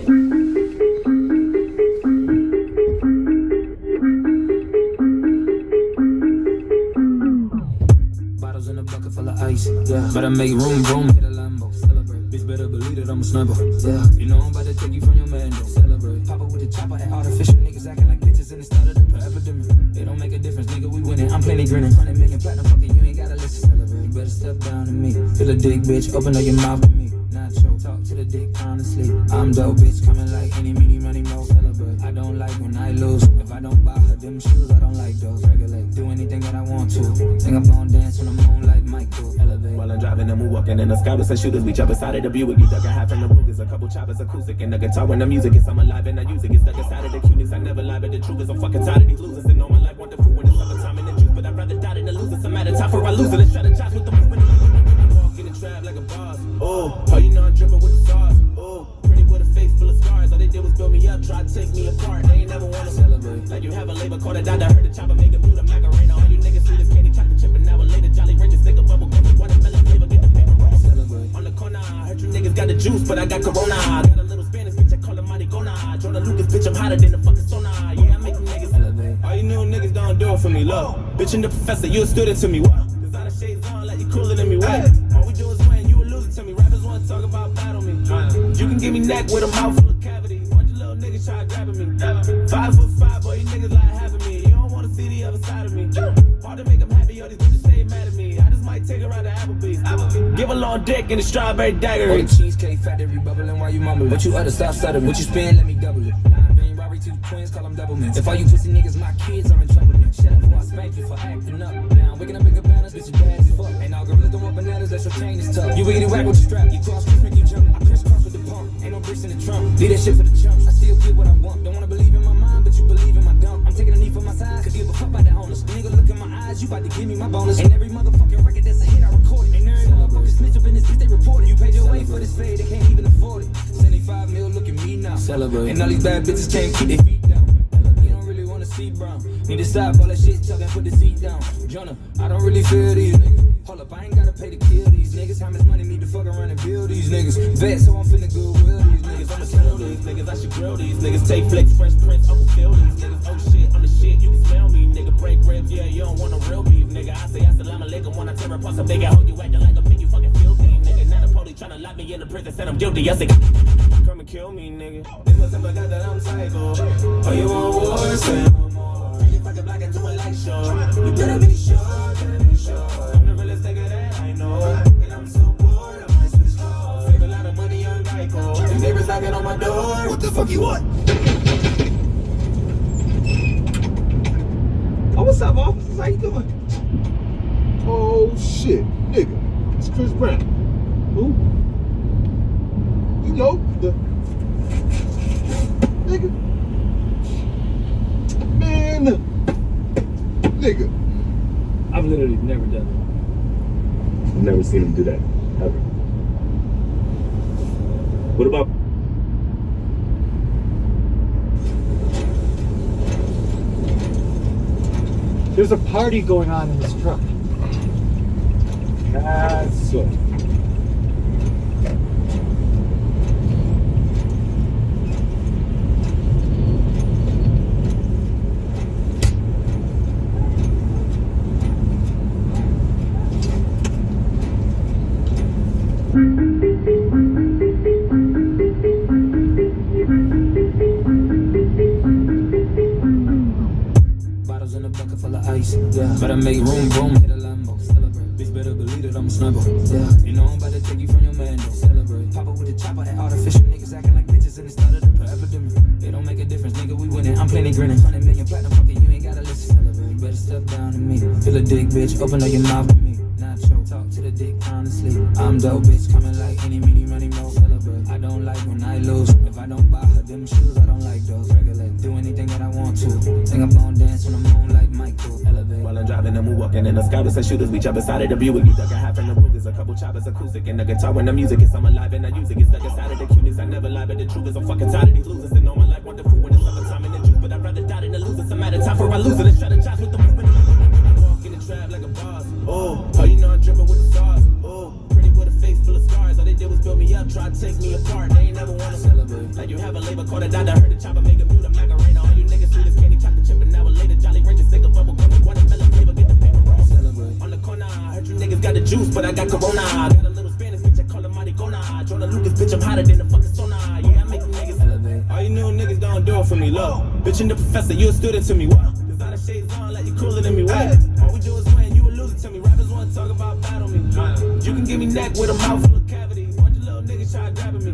Bottles in a bucket full of ice, yeah. Better make room, hit a Lambo, celebrate. Bitch, better believe that I'm a sniper, yeah. You know I'm about to take you from your man, don't celebrate. Pop up with the chopper at artificial niggas acting like bitches in the start of the epidemic. It don't make a difference, nigga, we winning. I'm plenty grinning. 100 million platinum, fucking you ain't gotta listen, celebrate. You better step down to me. Feel a dick, bitch, open up your mouth to me. Nacho, talk to the dick, honestly. I'm dope, bitch, coming like any, meeny, money, mo, celebrate. I don't like when I lose. If I don't buy her them shoes, I don't like those. Regulate, do anything that I want to. Think I'm gonna dance on the moon like Michael. Elevate. While I'm driving and we walking in the sky with some shooters, we jump inside of the Buick. You duck a half in the Rugers, a couple choppers, acoustic, and the guitar when the music is. I'm alive and I use it. Get stuck inside of the cuteness. I never lie, but the truth is I'm fucking tired of these losers. And know my life want the fruit when it's summertime in the juice, but I'd rather die than to lose. It's a matter of time for I lose it. Let's strategize with the movement. Walk in the trap like a boss. Oh, you know I'm dripping with the sauce. Oh, pretty with a face full of scars. All they did was build me up, try to take me apart. They ain't never wanna celebrate. Like you have a labor call it down. I heard the chopper make a blue the Macarena. All you niggas see this candy chocolate chip and now a later. Jolly Ranchers, nigga bubble gum, watermelon flavor, get the paper roll. Celebrate. On the corner, I heard you niggas got the juice, but I got Corona. Got a little Spanish bitch, I call her Marigona. Jonah Lucas, bitch, I'm hotter than the fucking sonar. Yeah, I make them niggas elevate. All you new niggas don't do it for me, low. Bitch and the professor, you a student to me, what? Designer shades on like you cooler than me, what? All we do is win, you a loser to me. Rappers wanna talk about battle me. You can give me neck with a mouth full of cavities. Bunch of little niggas try grabbing me. 5'5", boy, you niggas like having me. You don't wanna see the other side of me. Hard to make them happy, all these bitches stay mad at me. I just might take her out to Applebee's. Give a long dick and a strawberry dagger. Or the cheesecake factory bubbling while you mumbling. What you utter, stop stuttering. What you spend, let me double it. Being robbery, two twins, call them double men. If all you pussy niggas my kids, I'm in trouble then. Shut up before I spank you for acting up. Now I'm waking up in cabanas, bitch, you bad as fuck. Ain't all gorillas don't want bananas, that's your chain is tough. You wiggity whack with your strap, you cross, make you jump. I crisscross with the pump, ain't no bricks in the trunk. Leave that shit for the chumps, I still get what I want. Don't wanna believe in my mind, but you believe in my dump. I'm taking a knee for my size, cause give a fuck about the owners. Nigga, look in my eyes, you about to give me my bonus. And every motherfucking record that's a hit, I record it. Ain't every motherfucking snitch up in this bitch, they report it. You paid your way for this fade, they can't even afford it. 75 mil, look at me now. Celebrate. And all these bad bitches can't keep their feet down. You don't really wanna see brown. Need to stop all that shit talking, put the seat down. Jonah, I don't really feel these niggas. Hold up, I ain't gotta pay to kill these niggas. How much money need to fuck around and build these niggas? Vet, so I'm finna goodwill these niggas. I'ma kill these niggas, I should grill these niggas. Take flicks, fresh prints, Uncle Phil these niggas. Oh shit, I'm the shit, you can smell me, nigga. Break ribs, yeah, you don't want no real beef, nigga. I say assalamu alaikum when I tear apart some big hoe. You acting like a pig, you fucking filthy, nigga. Now the police tryna lock me in the prison, said I'm guilty. I say, come and kill me, nigga. They must have forgot that I'm psycho. Oh, you want war, say no more. You fucking black and do it like sure. You better be sure, I'm the realest nigga that I know. And I'm so bored, I might switch clothes. Save a lot of money on Geico. These neighbors knocking on my door. What the fuck you want? Oh, what's up, officers? How you doing? Oh, shit. Nigga, it's Chris Brown. Who? You know, the... Nigga. Man. Nigga. I've literally never done that. I've never seen him do that, ever. What about... There's a party going on in this truck. That's so. Bottles in a bucket full of ice, yeah. Better make room, hit a Lambo, celebrate. Bitch, better believe that I'm a sniper, yeah. You know I'm about to take you from your man, don't celebrate. Pop up with the chopper at artificial niggas acting like bitches in the start of the epidemic. It don't make a difference, nigga, we winning. I'm plenty grinning. 100 million platinum, fucking you ain't gotta listen. Celebrate. You better step down to me. Feel a dick, bitch, open up your mouth to me. Nacho, talk to the dick, honestly. I'm dope, bitch, coming like any, meeny, money, mo, celebrate. I don't like when I lose. If I don't buy her them shoes, I don't like those. Regulate, do anything that I want to. Think I'm gonna dance on the moon like Michael. Elevate. While I'm driving and we walking in the sky with some shooters, we jump inside of the Buick. You duck a half in the Rugers, a couple choppers, acoustic, and the guitar when the music is. I'm alive and I use it. Get stuck inside of the cuteness. I never lie, but the truth is I'm fucking tired of these losers. And know my life want the fruit when it's summertime in the juice, but I'd rather die than to lose. It's a matter of time for I lose it. Let's strategize with the movement. Walk in the trap like a boss. Oh, you know I'm dripping with the sauce. Oh, pretty with a face full of scars. All they did was build me up, try to take me apart. They ain't never wanna celebrate. Like you have a labor quarter down to hurt the chopper, make a mute, a macarena. All you niggas sweet as candy, chocolate chip, an hour later. Jolly Rancher, stick a bubble gum, watermelon flavor, get the paper roll. Celebrate. On the corner, I heard you niggas got the juice, but I got Corona. Got a little Spanish bitch, I call her Maricona. Jordan Lucas, bitch, I'm hotter than the fucking sauna. Yeah, I make them niggas elevate. All you new niggas don't do it for me, low. Bitch, and the professor, you a student to me, what? Designer shades on like you cooler than me, what? All we do is win, you a loser to me. Rappers wanna talk about battle me. You can give me neck with a mouth full of cavities. Watch your little niggas try grabbing me.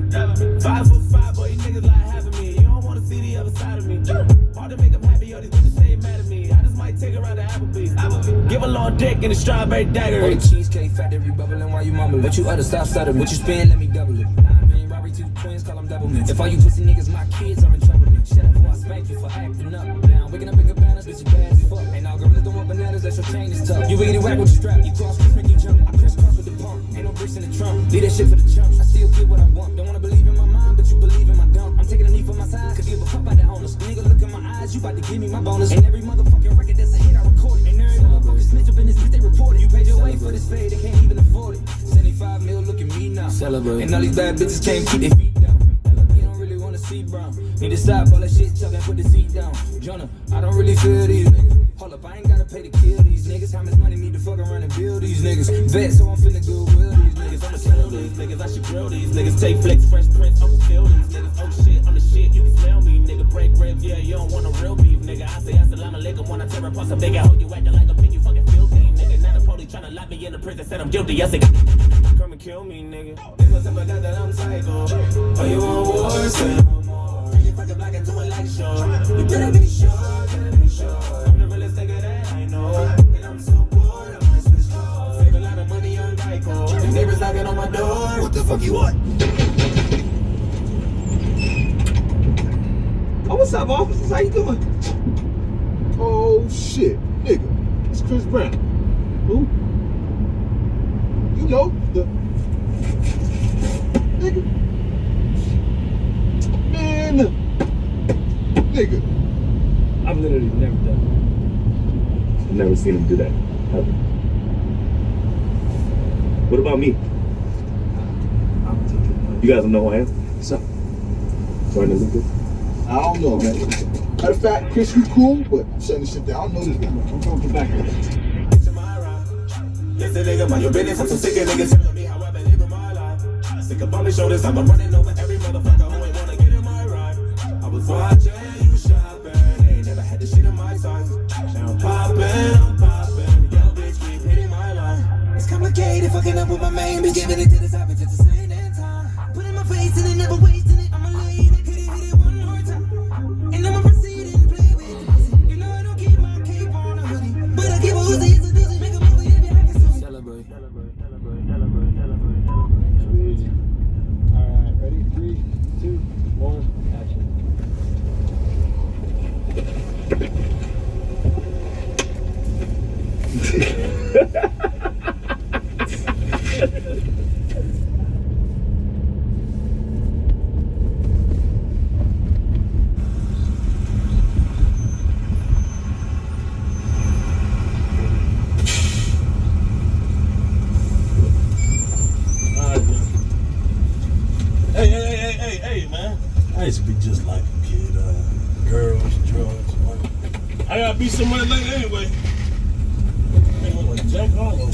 5'5", boy, you niggas like having me. You don't wanna see the other side of me. Hard to make them happy, all these bitches stay mad at me. I just might take her out to Applebee's. Give a long dick and a strawberry dagger. Oh, the cheesecake factory bubbling while you mumbling. What you utter, stop stuttering. What you spin, let me double it. Being robbery, two twins, call them double men. If all you pussy niggas my kids, I'm in trouble then. Shut up before I spank you for acting up. Now waking up in cabanas, bitch, you bad as fuck. Ain't all gorillas don't want bananas, that's your chain is tough. You wiggity whack with your strap, you cross, make you jump. I crisscross with the pump, ain't no bricks in the trunk. Leave that shit for the chumps, I still get what I want. Don't wanna believe in my mind, but you believe in my dump. I'm taking a knee for my side, could give a fuck about the owners. Nigga, look in my eyes, you about to give me my bonus. And every motherfucking record that's a hit, I record it. And every motherfucking snitch up in this bitch, they report it. You paid your way for this fade, they can't even afford it. 75 mil, look at me now. Celebrate. And all these bad bitches can't keep their feet down. You don't really wanna see brown. Need to stop all that shit talking, put the seat down. Jonah, I don't really feel these niggas. Hold up, I ain't gotta pay to kill these niggas. How much money need to fuck around and build these niggas? Vet, so I'm finna goodwill these niggas. I'ma kill these niggas, I should grill these niggas. Take flicks, Fresh Prince, Uncle Phil these niggas. Oh shit, I'm the shit, you can smell me, nigga. Break ribs, yeah, you don't want no real beef, nigga. I say assalamu alaikum when I tear apart some bigger hoe. You acting like a pig, you fucking filthy, nigga. Now the police tryna lock me in the prison, said I'm guilty. I say, come and kill me, nigga. They must have forgot that I'm psycho. Oh, you want war, say no more. You fucking black and do it like sure. You better be sure, I'm the realest nigga that I know. And I'm so bored, I might switch cars. Save a lot of money on Geico. The neighbors knocking on my door. What the fuck you want? Oh, what's up, officers? How you doing? Oh, shit. Nigga, it's Chris Brown. Who? You know, the... Nigga. Man. Nigga. I've literally never done I've never seen him do that. Ever. What about me? You guys don't know who I am? What's up? Jordan Lucas? I don't know, man. Matter of fact, Chris, you cool, but I'm shutting this shit down. I don't know this guy. I'm going to back here. Yes, the nigga, mind your business. I'm so sick of niggas telling me how I've been living my life. Sick of on my shoulders, I'm running over every motherfucker who ain't wanna get in my ride. I was watching you shopping, ain't never had this shit in my size. Now I'm popping, yo bitch, keep hitting my line. It's complicated, fucking up with my main bitch. Giving it to the side bitch at the same damn time. Putting my face in it, never wasting it. I'ma lay in it, hit it one more time. And I'ma proceed and play with it. You know I don't keep my cape on a hoodie, but I keep a Uzi, it's a doozy. Make a movie, if you like it, so celebrate. Alright, ready? 3, 2, 1, action. Hey, man. I used to be just like a kid. Girls, drugs, money. I gotta be somewhere later anyway. Hey, look like Jack Harlow.